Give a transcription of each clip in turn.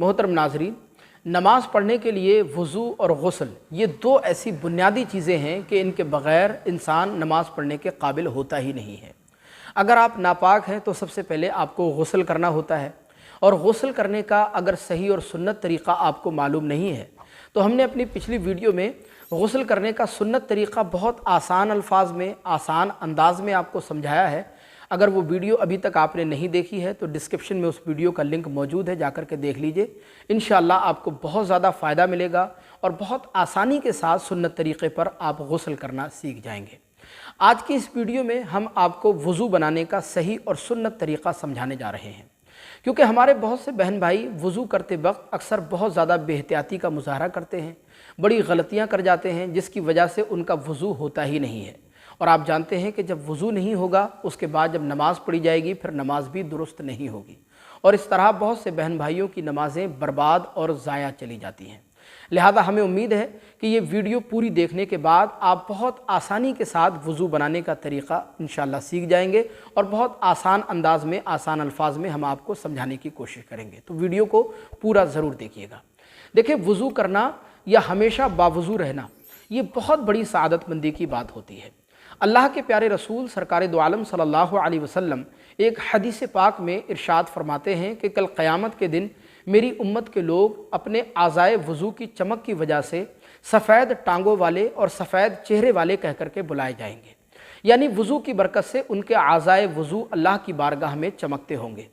محترم ناظرین، نماز پڑھنے کے لیے وضو اور غسل یہ دو ایسی بنیادی چیزیں ہیں کہ ان کے بغیر انسان نماز پڑھنے کے قابل ہوتا ہی نہیں ہے۔ اگر آپ ناپاک ہیں تو سب سے پہلے آپ کو غسل کرنا ہوتا ہے، اور غسل کرنے کا اگر صحیح اور سنت طریقہ آپ کو معلوم نہیں ہے تو ہم نے اپنی پچھلی ویڈیو میں غسل کرنے کا سنت طریقہ بہت آسان الفاظ میں، آسان انداز میں آپ کو سمجھایا ہے۔ اگر وہ ویڈیو ابھی تک آپ نے نہیں دیکھی ہے تو ڈسکرپشن میں اس ویڈیو کا لنک موجود ہے، جا کر کے دیکھ لیجئے۔ انشاءاللہ آپ کو بہت زیادہ فائدہ ملے گا اور بہت آسانی کے ساتھ سنت طریقے پر آپ غسل کرنا سیکھ جائیں گے۔ آج کی اس ویڈیو میں ہم آپ کو وضو بنانے کا صحیح اور سنت طریقہ سمجھانے جا رہے ہیں، کیونکہ ہمارے بہت سے بہن بھائی وضو کرتے وقت اکثر بہت زیادہ بے احتیاطی کا مظاہرہ کرتے ہیں، بڑی غلطیاں کر جاتے ہیں، جس کی وجہ سے ان کا وضو ہوتا ہی نہیں ہے۔ اور آپ جانتے ہیں کہ جب وضو نہیں ہوگا اس کے بعد جب نماز پڑھی جائے گی پھر نماز بھی درست نہیں ہوگی، اور اس طرح بہت سے بہن بھائیوں کی نمازیں برباد اور ضائع چلی جاتی ہیں۔ لہذا ہمیں امید ہے کہ یہ ویڈیو پوری دیکھنے کے بعد آپ بہت آسانی کے ساتھ وضو بنانے کا طریقہ انشاءاللہ سیکھ جائیں گے، اور بہت آسان انداز میں، آسان الفاظ میں ہم آپ کو سمجھانے کی کوشش کریں گے۔ تو ویڈیو کو پورا ضرور دیکھیے گا۔ دیکھیں، وضو کرنا یا ہمیشہ باوضو رہنا یہ بہت بڑی سعادت مندی کی بات ہوتی ہے۔ اللہ کے پیارے رسول سرکار دو عالم صلی اللہ علیہ وسلم ایک حدیث پاک میں ارشاد فرماتے ہیں کہ کل قیامت کے دن میری امت کے لوگ اپنے اعضائے وضو کی چمک کی وجہ سے سفید ٹانگوں والے اور سفید چہرے والے کہہ کر کے بلائے جائیں گے، یعنی وضو کی برکت سے ان کے اعضائے وضو اللہ کی بارگاہ میں چمکتے ہوں گے۔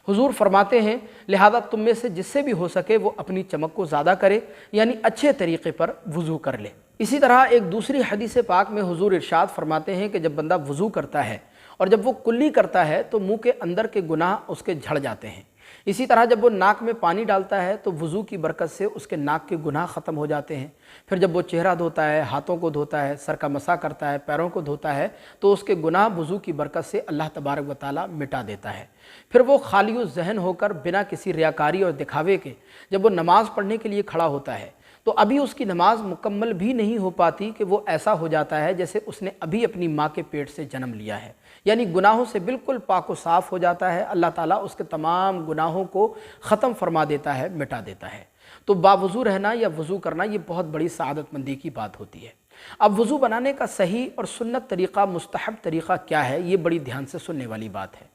حضور فرماتے ہیں لہذا تم میں سے جس سے بھی ہو سکے وہ اپنی چمک کو زیادہ کرے، یعنی اچھے طریقے پر وضو کر لے۔ اسی طرح ایک دوسری حدیث پاک میں حضور ارشاد فرماتے ہیں کہ جب بندہ وضو کرتا ہے اور جب وہ کلی کرتا ہے تو منہ کے اندر کے گناہ اس کے جھڑ جاتے ہیں۔ اسی طرح جب وہ ناک میں پانی ڈالتا ہے تو وضو کی برکت سے اس کے ناک کے گناہ ختم ہو جاتے ہیں۔ پھر جب وہ چہرہ دھوتا ہے، ہاتھوں کو دھوتا ہے، سر کا مسح کرتا ہے، پیروں کو دھوتا ہے تو اس کے گناہ وضو کی برکت سے اللہ تبارک و تعالی مٹا دیتا ہے۔ پھر وہ خالی الذہن ہو کر بنا کسی ریاکاری اور دکھاوے کے جب وہ نماز پڑھنے کے لیے کھڑا ہوتا ہے تو ابھی اس کی نماز مکمل بھی نہیں ہو پاتی کہ وہ ایسا ہو جاتا ہے جیسے اس نے ابھی اپنی ماں کے پیٹ سے جنم لیا ہے، یعنی گناہوں سے بالکل پاک و صاف ہو جاتا ہے۔ اللہ تعالیٰ اس کے تمام گناہوں کو ختم فرما دیتا ہے، مٹا دیتا ہے۔ تو باوضو رہنا یا وضو کرنا یہ بہت بڑی سعادت مندی کی بات ہوتی ہے۔ اب وضو بنانے کا صحیح اور سنت طریقہ، مستحب طریقہ کیا ہے، یہ بڑی دھیان سے سننے والی بات ہے۔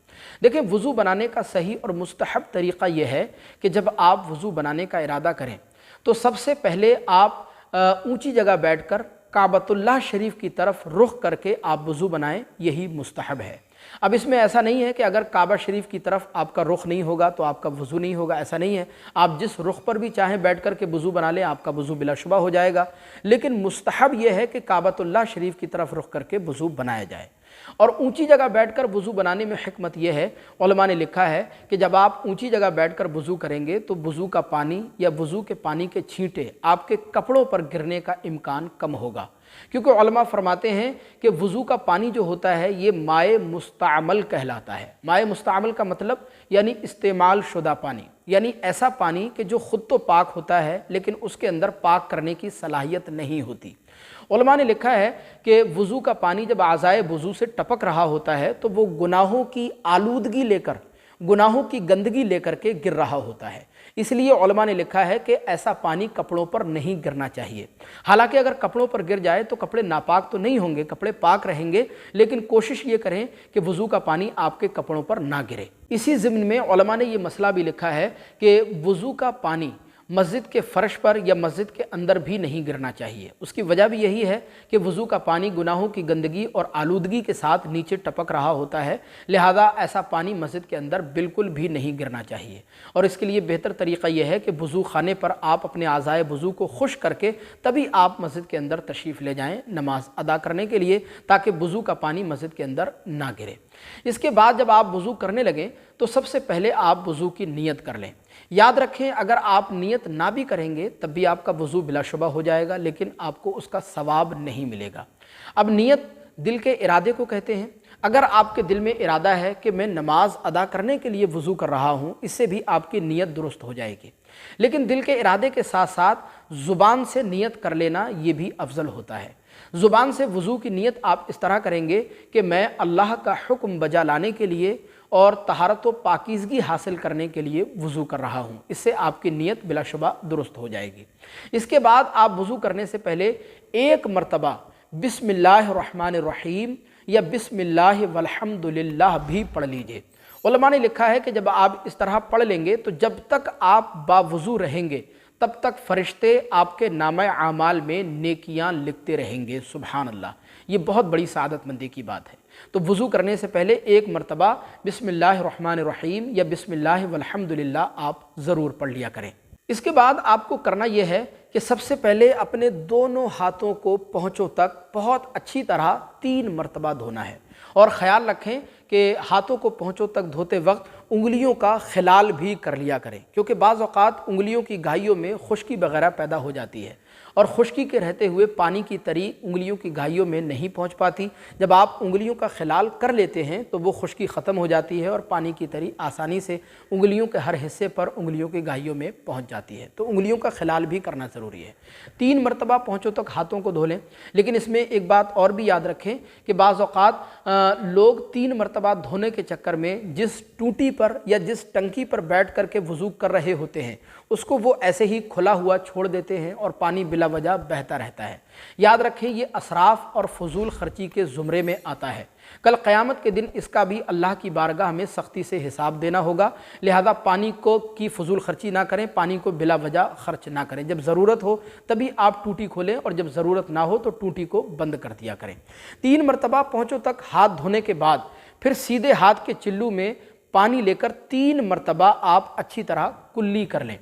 دیکھیں، وضو بنانے کا صحیح اور مستحب طریقہ یہ ہے کہ جب آپ وضو بنانے کا ارادہ کریں تو سب سے پہلے آپ اونچی جگہ بیٹھ کر کعبۃ اللہ شریف کی طرف رخ کر کے آپ وضو بنائیں، یہی مستحب ہے۔ اب اس میں ایسا نہیں ہے کہ اگر کعبہ شریف کی طرف آپ کا رخ نہیں ہوگا تو آپ کا وضو نہیں ہوگا، ایسا نہیں ہے۔ آپ جس رخ پر بھی چاہیں بیٹھ کر کے وضو بنا لیں، آپ کا وضو بلا شبہ ہو جائے گا، لیکن مستحب یہ ہے کہ کعبۃ اللہ شریف کی طرف رخ کر کے وضو بنایا جائے۔ اور اونچی جگہ بیٹھ کر وضو بنانے میں حکمت یہ ہے، علماء نے لکھا ہے کہ جب آپ اونچی جگہ بیٹھ کر وضو کریں گے تو وضو کا پانی یا وضو کے پانی کے چھینٹے آپ کے کپڑوں پر گرنے کا امکان کم ہوگا، کیونکہ علماء فرماتے ہیں کہ وضو کا پانی جو ہوتا ہے یہ مائع مستعمل کہلاتا ہے۔ مائع مستعمل کا مطلب یعنی استعمال شدہ پانی، یعنی ایسا پانی کہ جو خود تو پاک ہوتا ہے لیکن اس کے اندر پاک کرنے کی صلاحیت نہیں ہوتی۔ علماء نے لکھا ہے کہ وضو کا پانی جب اعضائے وضو سے ٹپک رہا ہوتا ہے تو وہ گناہوں کی آلودگی لے کر، گناہوں کی گندگی لے کر کے گر رہا ہوتا ہے۔ اس لیے علماء نے لکھا ہے کہ ایسا پانی کپڑوں پر نہیں گرنا چاہیے۔ حالانکہ اگر کپڑوں پر گر جائے تو کپڑے ناپاک تو نہیں ہوں گے، کپڑے پاک رہیں گے، لیکن کوشش یہ کریں کہ وضو کا پانی آپ کے کپڑوں پر نہ گرے۔ اسی ضمن میں علماء نے یہ مسئلہ بھی لکھا ہے کہ وضو کا پانی مسجد کے فرش پر یا مسجد کے اندر بھی نہیں گرنا چاہیے۔ اس کی وجہ بھی یہی ہے کہ وضو کا پانی گناہوں کی گندگی اور آلودگی کے ساتھ نیچے ٹپک رہا ہوتا ہے، لہذا ایسا پانی مسجد کے اندر بالکل بھی نہیں گرنا چاہیے۔ اور اس کے لیے بہتر طریقہ یہ ہے کہ وضو خانے پر آپ اپنے اعضائے وضو کو خشک کر کے تبھی آپ مسجد کے اندر تشریف لے جائیں نماز ادا کرنے کے لیے، تاکہ وضو کا پانی مسجد کے اندر نہ گرے۔ اس کے بعد جب آپ وضو کرنے لگیں تو سب سے پہلے آپ وضو کی نیت کر لیں۔ یاد رکھیں، اگر آپ نیت نہ بھی کریں گے تب بھی آپ کا وضو بلا شبہ ہو جائے گا، لیکن آپ کو اس کا ثواب نہیں ملے گا۔ اب نیت دل کے ارادے کو کہتے ہیں۔ اگر آپ کے دل میں ارادہ ہے کہ میں نماز ادا کرنے کے لیے وضو کر رہا ہوں، اس سے بھی آپ کی نیت درست ہو جائے گی، لیکن دل کے ارادے کے ساتھ ساتھ زبان سے نیت کر لینا یہ بھی افضل ہوتا ہے۔ زبان سے وضو کی نیت آپ اس طرح کریں گے کہ میں اللہ کا حکم بجا لانے کے لیے اور طہارت و پاکیزگی حاصل کرنے کے لیے وضو کر رہا ہوں، اس سے آپ کی نیت بلا شبہ درست ہو جائے گی۔ اس کے بعد آپ وضو کرنے سے پہلے ایک مرتبہ بسم اللہ الرحمن الرحیم یا بسم اللہ والحمد للہ بھی پڑھ لیجئے۔ علماء نے لکھا ہے کہ جب آپ اس طرح پڑھ لیں گے تو جب تک آپ باوضو رہیں گے تب تک فرشتے آپ کے نامہ اعمال میں نیکیاں لکھتے رہیں گے۔ سبحان اللہ، یہ بہت بڑی سعادت مندی کی بات ہے۔ تو وضو کرنے سے پہلے ایک مرتبہ بسم اللہ الرحمن الرحیم یا بسم اللہ والحمد للہ آپ ضرور پڑھ لیا کریں۔ اس کے بعد آپ کو کرنا یہ ہے کہ سب سے پہلے اپنے دونوں ہاتھوں کو پہنچوں تک بہت اچھی طرح 3 مرتبہ دھونا ہے، اور خیال رکھیں کہ ہاتھوں کو پہنچوں تک دھوتے وقت انگلیوں کا خلال بھی کر لیا کریں، کیونکہ بعض اوقات انگلیوں کی گھائیوں میں خشکی وغیرہ پیدا ہو جاتی ہے، اور خشکی کے رہتے ہوئے پانی کی تری انگلیوں کی گھائیوں میں نہیں پہنچ پاتی۔ جب آپ انگلیوں کا خلال کر لیتے ہیں تو وہ خشکی ختم ہو جاتی ہے اور پانی کی تری آسانی سے انگلیوں کے ہر حصے پر انگلیوں کی گھائیوں میں پہنچ جاتی ہے، تو انگلیوں کا خلال بھی کرنا ضروری ہے۔ 3 مرتبہ پہنچوں تک ہاتھوں کو دھو لیں، لیکن اس میں ایک بات اور بھی یاد رکھیں کہ بعض اوقات لوگ 3 مرتبہ دھونے کے چکر میں جس ٹوٹی پر یا جس ٹنکی پر بیٹھ کر کے وضو کر رہے ہوتے ہیں اس کو وہ ایسے ہی کھلا ہوا چھوڑ دیتے ہیں اور پانی بلا وجہ بہتا رہتا ہے۔ یاد رکھیں یہ اسراف اور فضول خرچی کے زمرے میں آتا ہے۔ کل قیامت کے دن اس کا بھی اللہ کی بارگاہ میں سختی سے حساب دینا ہوگا، لہذا پانی کی فضول خرچی نہ کریں، پانی کو بلا وجہ خرچ نہ کریں۔ جب ضرورت ہو تبھی آپ ٹوٹی کھولیں اور جب ضرورت نہ ہو تو ٹوٹی کو بند کر دیا کریں۔ 3 مرتبہ پہنچوں تک ہاتھ دھونے کے بعد پھر سیدھے ہاتھ کے چلو میں پانی لے کر 3 مرتبہ آپ اچھی طرح کلی کر لیں۔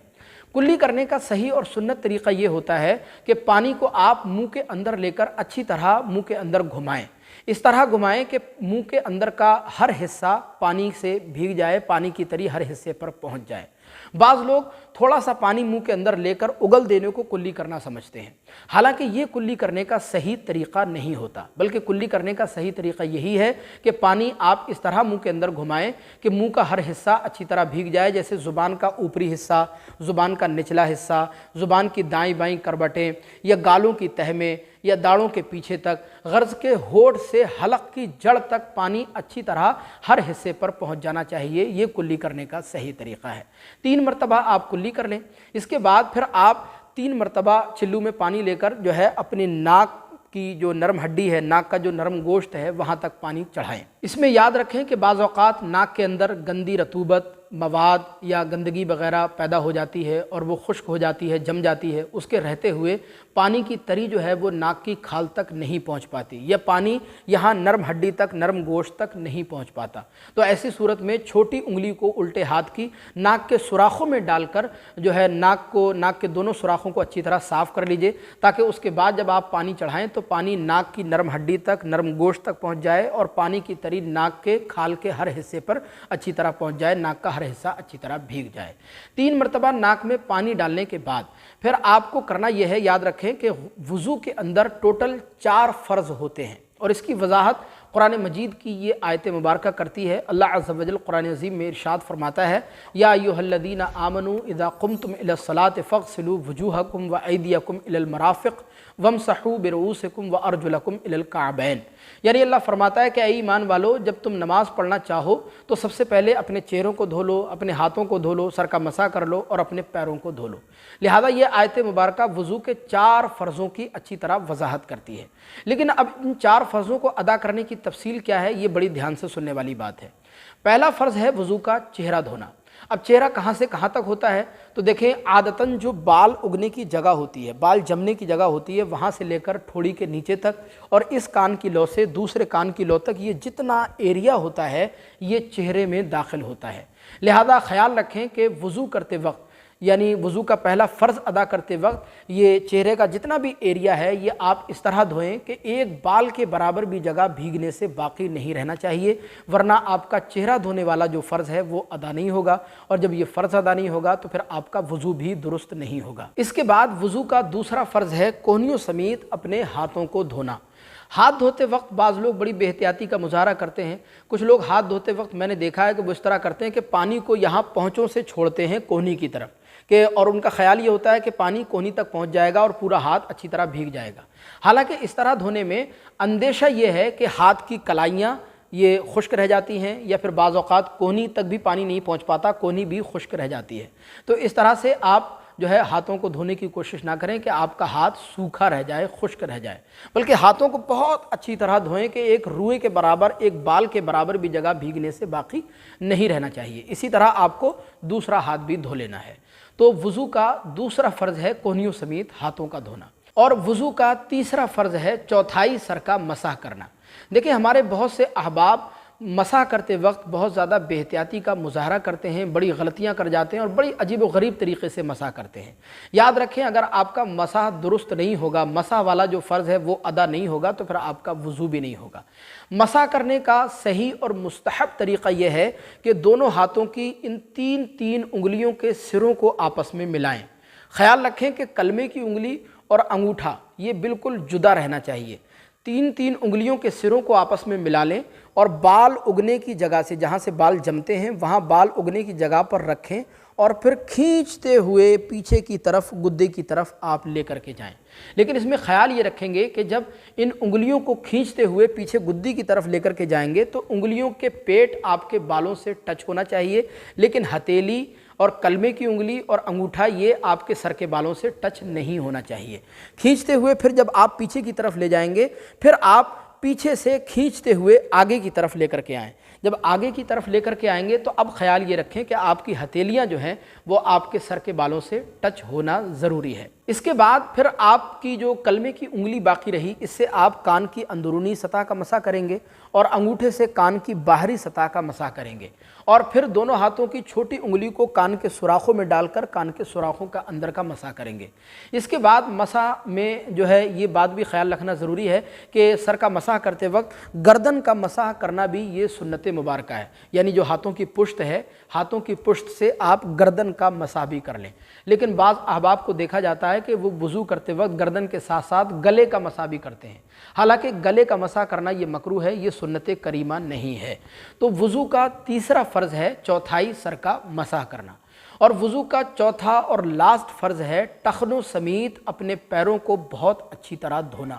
کلی کرنے کا صحیح اور سنت طریقہ یہ ہوتا ہے کہ پانی کو آپ منہ کے اندر لے کر اچھی طرح منہ کے اندر گھمائیں، اس طرح گھمائیں کہ منہ کے اندر کا ہر حصہ پانی سے بھیگ جائے، پانی کی تری ہر حصے پر پہنچ جائے۔ بعض لوگ تھوڑا سا پانی منہ کے اندر لے کر اگل دینے کو کلی کرنا سمجھتے ہیں، حالانکہ یہ کلی کرنے کا صحیح طریقہ نہیں ہوتا، بلکہ کلی کرنے کا صحیح طریقہ یہی ہے کہ پانی آپ اس طرح منہ کے اندر گھمائیں کہ منہ کا ہر حصہ اچھی طرح بھیگ جائے، جیسے زبان کا اوپری حصہ، زبان کا نچلا حصہ، زبان کی دائیں بائیں کربٹیں یا گالوں کی تہ میں یا داڑھوں کے پیچھے تک، غرض کے ہونٹ سے حلق کی جڑ تک پانی اچھی طرح ہر حصے پر پہنچ جانا چاہیے۔ یہ کلی کرنے کا صحیح طریقہ ہے۔ 3 مرتبہ آپ کلی کر لیں، اس کے بعد پھر آپ 3 مرتبہ چلو میں پانی لے کر جو ہے اپنی ناک کی جو نرم ہڈی ہے، ناک کا جو نرم گوشت ہے وہاں تک پانی چڑھائیں۔ اس میں یاد رکھیں کہ بعض اوقات ناک کے اندر گندی رطوبت، مواد یا گندگی وغیرہ پیدا ہو جاتی ہے اور وہ خشک ہو جاتی ہے، جم جاتی ہے، اس کے رہتے ہوئے پانی کی تری جو ہے وہ ناک کی کھال تک نہیں پہنچ پاتی، یا پانی یہاں نرم ہڈی تک، نرم گوشت تک نہیں پہنچ پاتا۔ تو ایسی صورت میں چھوٹی انگلی کو الٹے ہاتھ کی ناک کے سوراخوں میں ڈال کر جو ہے ناک کے دونوں سوراخوں کو اچھی طرح صاف کر لیجئے، تاکہ اس کے بعد جب آپ پانی چڑھائیں تو پانی ناک کی نرم ہڈی تک، نرم گوشت تک پہنچ جائے اور پانی کی تری ناک کے کھال کے ہر حصے پر اچھی طرح پہنچ جائے، ناک کا ہر حصہ اچھی طرح بھیگ جائے۔ 3 مرتبہ ناک میں پانی ڈالنے کے بعد پھر آپ کو کرنا یہ ہے، یاد رکھیں کہ وضو کے اندر ٹوٹل 4 فرض ہوتے ہیں، اور اس کی وضاحت قرآن مجید کی یہ آیت مبارکہ کرتی ہے۔ اللہ عز و جل قرآن عظیم میں ارشاد فرماتا ہے، یا ایھا الذین آمنوا اذا قمتم الی الصلاۃ فاغسلوا وجوہکم وایدیکم الی المرافق وامسحوا برؤوسکم وارجلکم الی الکعبین۔ یعنی اللہ فرماتا ہے کہ اے ایمان والو، جب تم نماز پڑھنا چاہو تو سب سے پہلے اپنے چہروں کو دھو لو، اپنے ہاتھوں کو دھو لو، سر کا مسح کر لو اور اپنے پیروں کو دھو لو۔ لہذا یہ آیت مبارکہ وضو کے 4 فرضوں کی اچھی طرح وضاحت کرتی ہے۔ لیکن اب ان 4 فرضوں کو ادا کرنے کی تفصیل کیا ہے، یہ بڑی دھیان سے سننے والی بات ہے۔ پہلا فرض ہے وضو کا چہرہ دھونا۔ اب چہرہ کہاں سے کہاں تک ہوتا ہے تو دیکھیں، عادتاً جو بال اگنے کی جگہ ہوتی ہے، بال جمنے کی جگہ ہوتی ہے، وہاں سے لے کر ٹھوڑی کے نیچے تک اور اس کان کی لو سے دوسرے کان کی لو تک، یہ جتنا ایریا ہوتا ہے یہ چہرے میں داخل ہوتا ہے۔ لہذا خیال رکھیں کہ وضو کرتے وقت، یعنی وضو کا پہلا فرض ادا کرتے وقت، یہ چہرے کا جتنا بھی ایریا ہے یہ آپ اس طرح دھوئیں کہ ایک بال کے برابر بھی جگہ بھیگنے سے باقی نہیں رہنا چاہیے، ورنہ آپ کا چہرہ دھونے والا جو فرض ہے وہ ادا نہیں ہوگا، اور جب یہ فرض ادا نہیں ہوگا تو پھر آپ کا وضو بھی درست نہیں ہوگا۔ اس کے بعد وضو کا دوسرا فرض ہے کوہنیوں سمیت اپنے ہاتھوں کو دھونا۔ ہاتھ دھوتے وقت بعض لوگ بڑی بے احتیاطی کا مظاہرہ کرتے ہیں۔ کچھ لوگ ہاتھ دھوتے وقت میں نے دیکھا ہے کہ وہ اس طرح کرتے ہیں کہ پانی کو یہاں پہنچوں سے چھوڑتے ہیں کوہنی کی طرف، اور ان کا خیال یہ ہوتا ہے کہ پانی کوہنی تک پہنچ جائے گا اور پورا ہاتھ اچھی طرح بھیگ جائے گا۔ حالانکہ اس طرح دھونے میں اندیشہ یہ ہے کہ ہاتھ کی کلائیاں یہ خشک رہ جاتی ہیں، یا پھر بعض اوقات کونی تک بھی پانی نہیں پہنچ پاتا، کونی بھی خشک رہ جاتی ہے۔ تو اس طرح سے آپ جو ہے ہاتھوں کو دھونے کی کوشش نہ کریں کہ آپ کا ہاتھ سوکھا رہ جائے، خشک رہ جائے، بلکہ ہاتھوں کو بہت اچھی طرح دھوئیں کہ ایک روئے کے برابر، ایک بال کے برابر بھی جگہ بھیگنے سے باقی نہیں رہنا چاہیے۔ اسی طرح آپ کو دوسرا ہاتھ بھی دھو لینا ہے۔ تو وضو کا دوسرا فرض ہے کونیوں سمیت ہاتھوں کا دھونا، اور وضو کا تیسرا فرض ہے چوتھائی سر کا مسح کرنا۔ دیکھیں ہمارے بہت سے احباب مسح کرتے وقت بہت زیادہ بے احتیاطی کا مظاہرہ کرتے ہیں، بڑی غلطیاں کر جاتے ہیں اور بڑی عجیب و غریب طریقے سے مسح کرتے ہیں۔ یاد رکھیں اگر آپ کا مسح درست نہیں ہوگا، مسح والا جو فرض ہے وہ ادا نہیں ہوگا، تو پھر آپ کا وضو بھی نہیں ہوگا۔ مسح کرنے کا صحیح اور مستحب طریقہ یہ ہے کہ دونوں ہاتھوں کی ان تین انگلیوں کے سروں کو آپس میں ملائیں۔ خیال رکھیں کہ کلمے کی انگلی اور انگوٹھا یہ بالکل جدا رہنا چاہیے۔ تین انگلیوں کے سروں کو آپس میں ملا لیں اور بال اگنے کی جگہ سے، جہاں سے بال جمتے ہیں وہاں بال اگنے کی جگہ پر رکھیں، اور پھر کھینچتے ہوئے پیچھے کی طرف، گدے کی طرف آپ لے کر کے جائیں۔ لیکن اس میں خیال یہ رکھیں گے کہ جب ان انگلیوں کو کھینچتے ہوئے پیچھے گدی کی طرف لے کر کے جائیں گے تو انگلیوں کے پیٹ آپ کے بالوں سے ٹچ ہونا چاہیے، لیکن ہتھیلی اور کلمے کی انگلی اور انگوٹھا یہ آپ کے سر کے بالوں سے ٹچ نہیں ہونا چاہیے۔ کھینچتے ہوئے پھر جب آپ پیچھے کی طرف لے جائیں گے، پھر آپ پیچھے سے کھینچتے ہوئے آگے کی طرف لے کر کے آئیں۔ جب آگے کی طرف لے کر کے آئیں گے تو اب خیال یہ رکھیں کہ آپ کی ہتھیلیاں جو ہیں وہ آپ کے سر کے بالوں سے ٹچ ہونا ضروری ہے۔ اس کے بعد پھر آپ کی جو کلمے کی انگلی باقی رہی، اس سے آپ کان کی اندرونی سطح کا مسح کریں گے اور انگوٹھے سے کان کی باہری سطح کا مسح کریں گے، اور پھر دونوں ہاتھوں کی چھوٹی انگلی کو کان کے سوراخوں میں ڈال کر کان کے سوراخوں کا اندر کا مسح کریں گے۔ اس کے بعد مسح میں جو ہے یہ بات بھی خیال رکھنا ضروری ہے کہ سر کا مسح کرتے وقت گردن کا مسح کرنا بھی یہ سنت مبارکہ ہے، یعنی جو ہاتھوں کی پشت ہے، ہاتھوں کی پشت سے آپ گردن کا مسح بھی کر لیں۔ لیکن بعض احباب کو دیکھا جاتا ہے کہ وہ وضو کرتے وقت گردن کے ساتھ ساتھ گلے کا مسح بھی کرتے ہیں، حالانکہ گلے کا مسح کرنا یہ مکروہ ہے، یہ سنت کریمہ نہیں ہے۔ تو وضو کا تیسرا فرض ہے چوتھائی سر کا مسح کرنا، اور وضو کا چوتھا اور لاسٹ فرض ہے ٹخنوں سمیت اپنے پیروں کو بہت اچھی طرح دھونا۔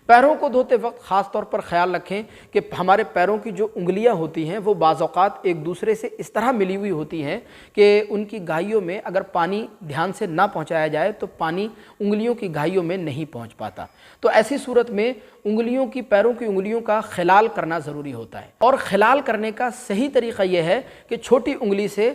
پیروں کو دھوتے وقت خاص طور پر خیال رکھیں کہ ہمارے پیروں کی جو انگلیاں ہوتی ہیں وہ بعض اوقات ایک دوسرے سے اس طرح ملی ہوئی ہوتی ہیں کہ ان کی گہائیوں میں اگر پانی دھیان سے نہ پہنچایا جائے تو پانی انگلیوں کی گہائیوں میں نہیں پہنچ پاتا۔ تو ایسی صورت میں انگلیوں کی، پیروں کی انگلیوں کا خلال کرنا ضروری ہوتا ہے، اور خلال کرنے کا صحیح طریقہ یہ ہے کہ چھوٹی انگلی سے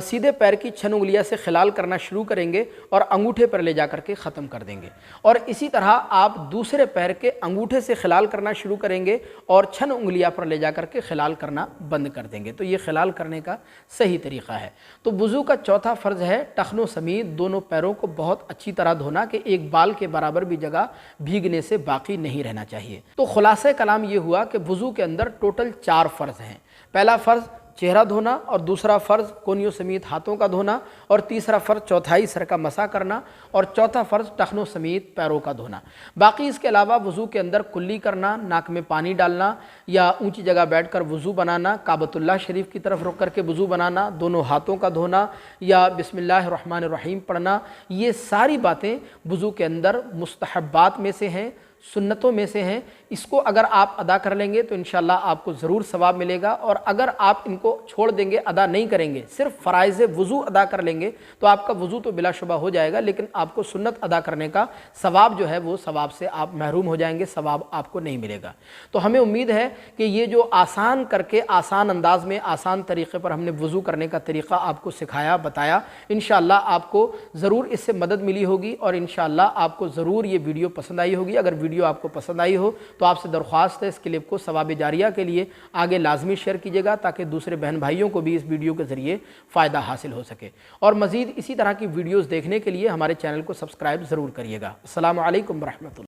سیدھے پیر کی چھن انگلیاں سے خلال کرنا شروع کریں گے اور انگوٹھے پر لے جا کر کے ختم کر دیں گے، اور اسی طرح آپ دوسرے پیر کے انگوٹھے سے خلال کرنا شروع کریں گے اور چھن انگلیاں پر لے جا کر کے خلال کرنا بند کر دیں گے۔ تو یہ خلال کرنے کا صحیح طریقہ ہے۔ تو وضو کا چوتھا فرض ہے ٹخنوں سمیت دونوں پیروں کو بہت اچھی طرح دھونا کہ ایک بال کے برابر بھی جگہ بھیگنے سے باقی نہیں رہنا چاہیے۔ تو خلاصہ کلام یہ ہوا کہ وضو کے اندر ٹوٹل 4 فرض ہیں۔ پہلا فرض چہرہ دھونا، اور دوسرا فرض کونیوں سمیت ہاتھوں کا دھونا، اور تیسرا فرض چوتھائی سر کا مسح کرنا، اور چوتھا فرض ٹخنوں سمیت پیروں کا دھونا۔ باقی اس کے علاوہ وضو کے اندر کلی کرنا، ناک میں پانی ڈالنا، یا اونچی جگہ بیٹھ کر وضو بنانا، کعبۃ اللہ شریف کی طرف رک کر کے وضو بنانا، دونوں ہاتھوں کا دھونا، یا بسم اللہ الرحمن الرحیم پڑھنا، یہ ساری باتیں وضو کے اندر مستحبات میں سے ہیں، سنتوں میں سے ہیں۔ اس کو اگر آپ ادا کر لیں گے تو انشاءاللہ آپ کو ضرور ثواب ملے گا، اور اگر آپ ان کو چھوڑ دیں گے، ادا نہیں کریں گے، صرف فرائض وضو ادا کر لیں گے تو آپ کا وضو تو بلا شبہ ہو جائے گا، لیکن آپ کو سنت ادا کرنے کا ثواب جو ہے وہ ثواب سے آپ محروم ہو جائیں گے، ثواب آپ کو نہیں ملے گا۔ تو ہمیں امید ہے کہ یہ جو آسان کر کے، آسان انداز میں، آسان طریقے پر ہم نے وضو کرنے کا طریقہ آپ کو سکھایا، بتایا، انشاءاللہ آپ کو ضرور اس سے مدد ملی ہوگی، اور انشاءاللہ آپ کو ضرور یہ ویڈیو پسند آئی ہوگی۔ اگر ویڈیو آپ کو پسند آئی ہو تو آپ سے درخواست ہے اس کلپ کو ثواب جاریہ کے لیے آگے لازمی شیئر کیجیے گا، تاکہ دوسرے بہن بھائیوں کو بھی اس ویڈیو کے ذریعے فائدہ حاصل ہو سکے، اور مزید اسی طرح کی ویڈیوز دیکھنے کے لیے ہمارے چینل کو سبسکرائب ضرور کریے گا۔ السلام علیکم ورحمۃ اللہ۔